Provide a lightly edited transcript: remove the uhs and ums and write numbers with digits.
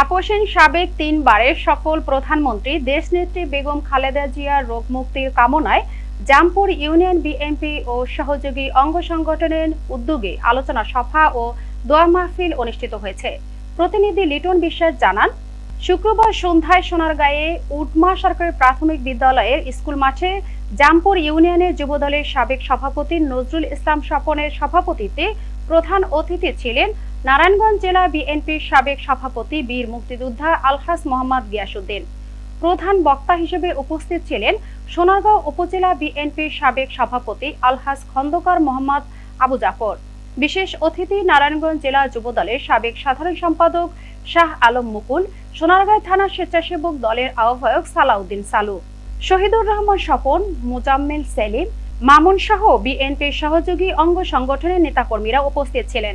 আপোষহীন সাবেক ৩ বারের সফল প্রধানমন্ত্রী দেশনেত্রী বেগম খালেদা জিয়ার রোগ মুক্তির কামনায় জামপুর ইউনিয়ন বিএনপি ও সহযোগী অঙ্গ সংগঠনের উদ্যোগে আলোচনা সভা ও দোয়া মাহফিল অনুষ্ঠিত হয়েছে। প্রতিনিধি লিটন বিশ্বাস জানান, শুক্রবার সন্ধ্যায় সোনারগাঁয়ে উটমা সরকারি প্রাথমিক বিদ্যালয়ের স্কুল মাঠে জামপুর ইউনিয়নের যুবদলের সাবেক সভাপতি নজরুল ইসলাম স্বপনের সভাপতিত্বে প্রধান অতিথি ছিলেন নারায়ণগঞ্জ জেলা বিএনপির সাবেক সভাপতি বীর মুক্তিযোদ্ধা আলহাজ মোহাম্মদ গিয়াসউদ্দিন। প্রধান বক্তা হিসেবে উপস্থিত ছিলেন সোনারগাঁও উপজেলা বিএনপির সাবেক সভাপতি আলহাজ খন্দকার মোহাম্মদ আবু জাফর। বিশেষ অতিথি নারায়ণগঞ্জ জেলা যুবদলের সাবেক সাধারণ সম্পাদক শাহ আলম মুকুল, সোনারগাঁও থানা স্বেচ্ছাসেবক দলের আহ্বায়ক সালাউদ্দিন সালু, শহীদুর রহমান স্বপন, মুজাম্মেল সেলিম, মামুন সহ বিএনপির সহযোগী অঙ্গ সংগঠনের নেতাকর্মীরা উপস্থিত ছিলেন।